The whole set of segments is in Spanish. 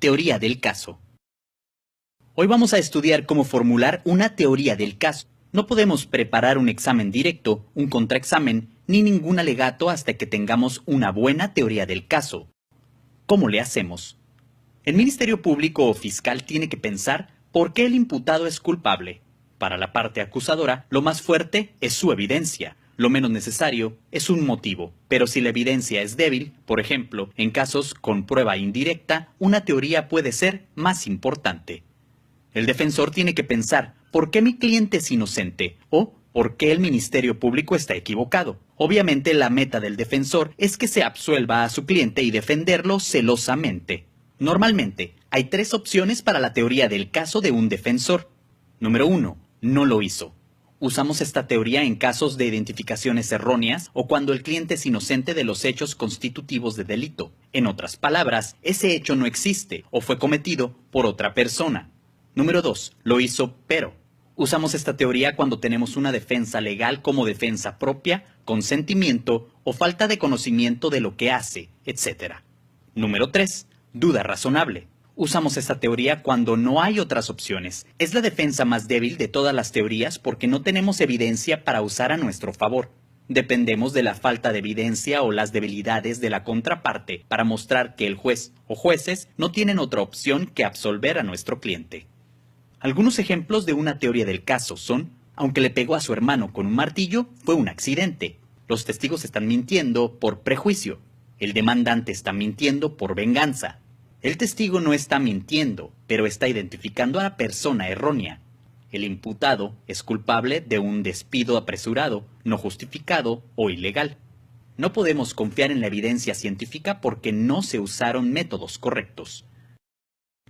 Teoría del caso. Hoy vamos a estudiar cómo formular una teoría del caso. No podemos preparar un examen directo, un contraexamen, ni ningún alegato hasta que tengamos una buena teoría del caso. ¿Cómo le hacemos? El Ministerio Público o Fiscal tiene que pensar por qué el imputado es culpable. Para la parte acusadora, lo más fuerte es su evidencia. Lo menos necesario es un motivo. Pero si la evidencia es débil, por ejemplo, en casos con prueba indirecta, una teoría puede ser más importante. El defensor tiene que pensar, ¿por qué mi cliente es inocente? O, ¿por qué el Ministerio Público está equivocado? Obviamente la meta del defensor es que se absuelva a su cliente y defenderlo celosamente. Normalmente, hay 3 opciones para la teoría del caso de un defensor. Número 1. No lo hizo. Usamos esta teoría en casos de identificaciones erróneas o cuando el cliente es inocente de los hechos constitutivos de delito. En otras palabras, ese hecho no existe o fue cometido por otra persona. Número 2. Lo hizo, pero. Usamos esta teoría cuando tenemos una defensa legal como defensa propia, consentimiento o falta de conocimiento de lo que hace, etc. Número 3. Duda razonable. Usamos esta teoría cuando no hay otras opciones. Es la defensa más débil de todas las teorías porque no tenemos evidencia para usar a nuestro favor. Dependemos de la falta de evidencia o las debilidades de la contraparte para mostrar que el juez o jueces no tienen otra opción que absolver a nuestro cliente. Algunos ejemplos de una teoría del caso son, aunque le pegó a su hermano con un martillo, fue un accidente. Los testigos están mintiendo por prejuicio. El demandante está mintiendo por venganza. El testigo no está mintiendo, pero está identificando a la persona errónea. El imputado es culpable de un despido apresurado, no justificado o ilegal. No podemos confiar en la evidencia científica porque no se usaron métodos correctos.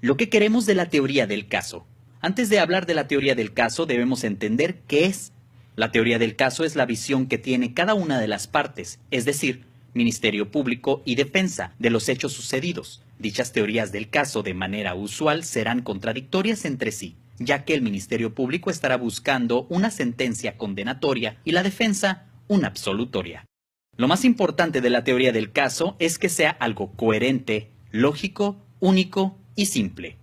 Lo que queremos de la teoría del caso. Antes de hablar de la teoría del caso, debemos entender qué es. La teoría del caso es la visión que tiene cada una de las partes, es decir, Ministerio Público y Defensa, de los hechos sucedidos. Dichas teorías del caso de manera usual serán contradictorias entre sí, ya que el Ministerio Público estará buscando una sentencia condenatoria y la defensa una absolutoria. Lo más importante de la teoría del caso es que sea algo coherente, lógico, único y simple.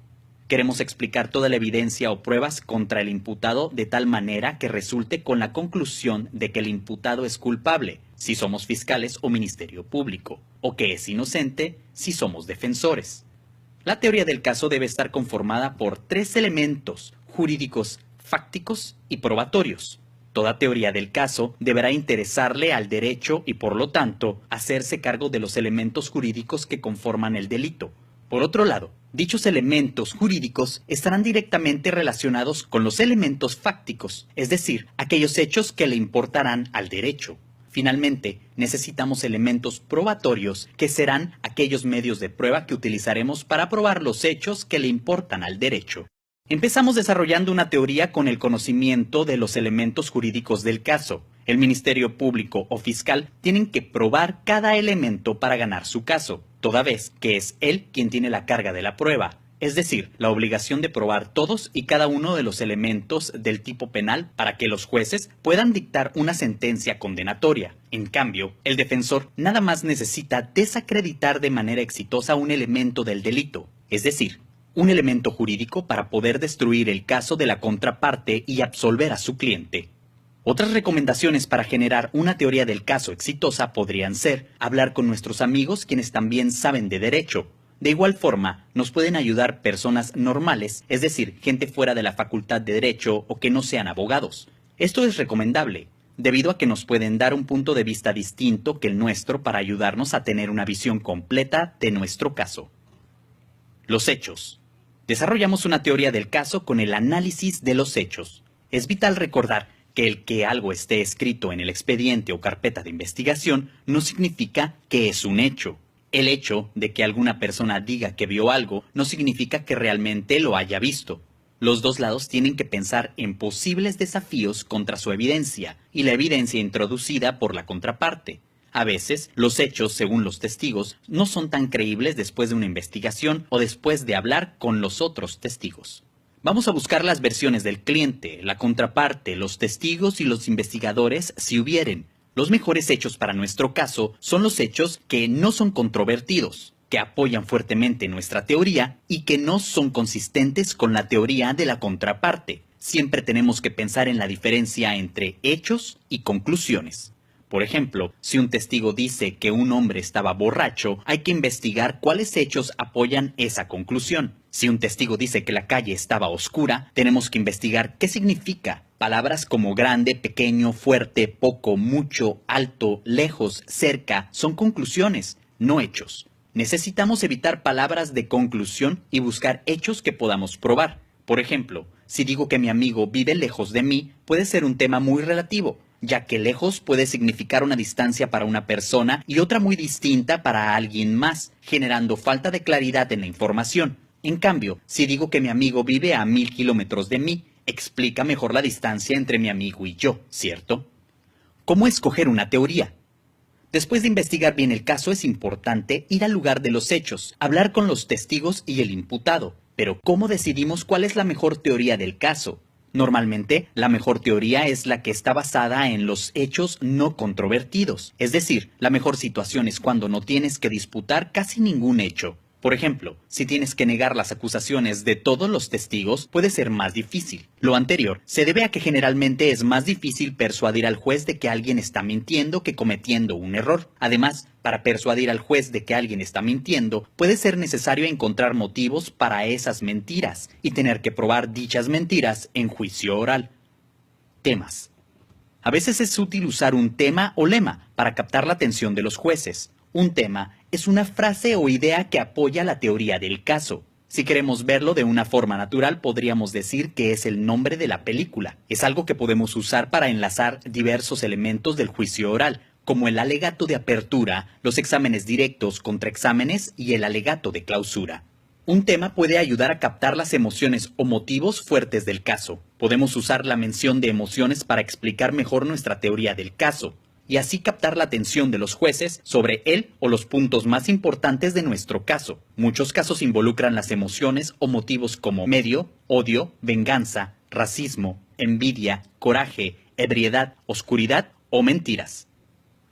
Queremos explicar toda la evidencia o pruebas contra el imputado de tal manera que resulte con la conclusión de que el imputado es culpable, si somos fiscales o Ministerio Público, o que es inocente, si somos defensores. La teoría del caso debe estar conformada por 3 elementos jurídicos, fácticos y probatorios. Toda teoría del caso deberá interesarle al derecho y, por lo tanto, hacerse cargo de los elementos jurídicos que conforman el delito. Por otro lado, dichos elementos jurídicos estarán directamente relacionados con los elementos fácticos, es decir, aquellos hechos que le importarán al derecho. Finalmente, necesitamos elementos probatorios, que serán aquellos medios de prueba que utilizaremos para probar los hechos que le importan al derecho. Empezamos desarrollando una teoría con el conocimiento de los elementos jurídicos del caso. El Ministerio Público o Fiscal tienen que probar cada elemento para ganar su caso, toda vez que es él quien tiene la carga de la prueba, es decir, la obligación de probar todos y cada uno de los elementos del tipo penal para que los jueces puedan dictar una sentencia condenatoria. En cambio, el defensor nada más necesita desacreditar de manera exitosa un elemento del delito, es decir, un elemento jurídico para poder destruir el caso de la contraparte y absolver a su cliente. Otras recomendaciones para generar una teoría del caso exitosa podrían ser hablar con nuestros amigos quienes también saben de derecho. De igual forma, nos pueden ayudar personas normales, es decir, gente fuera de la facultad de derecho o que no sean abogados. Esto es recomendable, debido a que nos pueden dar un punto de vista distinto que el nuestro para ayudarnos a tener una visión completa de nuestro caso. Los hechos. Desarrollamos una teoría del caso con el análisis de los hechos. Es vital recordar que algo esté escrito en el expediente o carpeta de investigación no significa que es un hecho. El hecho de que alguna persona diga que vio algo no significa que realmente lo haya visto. Los dos lados tienen que pensar en posibles desafíos contra su evidencia y la evidencia introducida por la contraparte. A veces, los hechos, según los testigos, no son tan creíbles después de una investigación o después de hablar con los otros testigos. Vamos a buscar las versiones del cliente, la contraparte, los testigos y los investigadores si hubieren. Los mejores hechos para nuestro caso son los hechos que no son controvertidos. que apoyan fuertemente nuestra teoría y que no son consistentes con la teoría de la contraparte. Siempre tenemos que pensar en la diferencia entre hechos y conclusiones. Por ejemplo, si un testigo dice que un hombre estaba borracho, hay que investigar cuáles hechos apoyan esa conclusión. Si un testigo dice que la calle estaba oscura, tenemos que investigar qué significa. Palabras como grande, pequeño, fuerte, poco, mucho, alto, lejos, cerca, son conclusiones, no hechos. Necesitamos evitar palabras de conclusión y buscar hechos que podamos probar. Por ejemplo, si digo que mi amigo vive lejos de mí, puede ser un tema muy relativo, ya que lejos puede significar una distancia para una persona y otra muy distinta para alguien más, generando falta de claridad en la información. En cambio, si digo que mi amigo vive a 1000 kilómetros de mí, explica mejor la distancia entre mi amigo y yo, ¿cierto? ¿Cómo escoger una teoría? Después de investigar bien el caso, es importante ir al lugar de los hechos, hablar con los testigos y el imputado. Pero ¿cómo decidimos cuál es la mejor teoría del caso? Normalmente, la mejor teoría es la que está basada en los hechos no controvertidos. Es decir, la mejor situación es cuando no tienes que disputar casi ningún hecho. Por ejemplo, si tienes que negar las acusaciones de todos los testigos, puede ser más difícil. Lo anterior se debe a que generalmente es más difícil persuadir al juez de que alguien está mintiendo que cometiendo un error. Además, para persuadir al juez de que alguien está mintiendo, puede ser necesario encontrar motivos para esas mentiras y tener que probar dichas mentiras en juicio oral. Temas. A veces es útil usar un tema o lema para captar la atención de los jueces. Un tema es una frase o idea que apoya la teoría del caso. Si queremos verlo de una forma natural, podríamos decir que es el nombre de la película. Es algo que podemos usar para enlazar diversos elementos del juicio oral, como el alegato de apertura, los exámenes directos, contraexámenes y el alegato de clausura. Un tema puede ayudar a captar las emociones o motivos fuertes del caso. Podemos usar la mención de emociones para explicar mejor nuestra teoría del caso, y así captar la atención de los jueces sobre él o los puntos más importantes de nuestro caso. Muchos casos involucran las emociones o motivos como medio, odio, venganza, racismo, envidia, coraje, ebriedad, oscuridad o mentiras.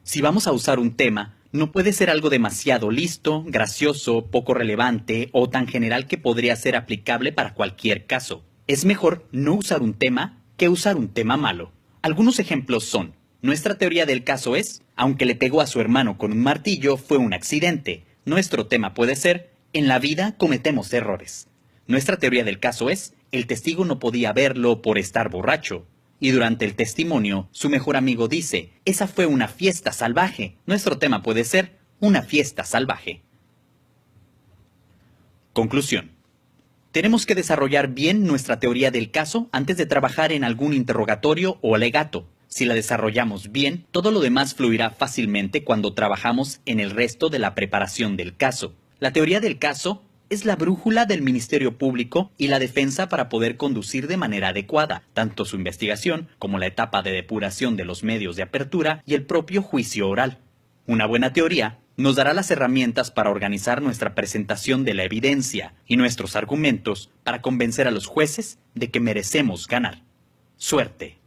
Si vamos a usar un tema, no puede ser algo demasiado listo, gracioso, poco relevante o tan general que podría ser aplicable para cualquier caso. Es mejor no usar un tema que usar un tema malo. Algunos ejemplos son: nuestra teoría del caso es, aunque le pegó a su hermano con un martillo, fue un accidente. Nuestro tema puede ser, en la vida cometemos errores. Nuestra teoría del caso es, el testigo no podía verlo por estar borracho. Y durante el testimonio, su mejor amigo dice, esa fue una fiesta salvaje. Nuestro tema puede ser, una fiesta salvaje. Conclusión. Tenemos que desarrollar bien nuestra teoría del caso antes de trabajar en algún interrogatorio o alegato. Si la desarrollamos bien, todo lo demás fluirá fácilmente cuando trabajamos en el resto de la preparación del caso. La teoría del caso es la brújula del Ministerio Público y la defensa para poder conducir de manera adecuada tanto su investigación como la etapa de depuración de los medios de apertura y el propio juicio oral. Una buena teoría nos dará las herramientas para organizar nuestra presentación de la evidencia y nuestros argumentos para convencer a los jueces de que merecemos ganar. Suerte.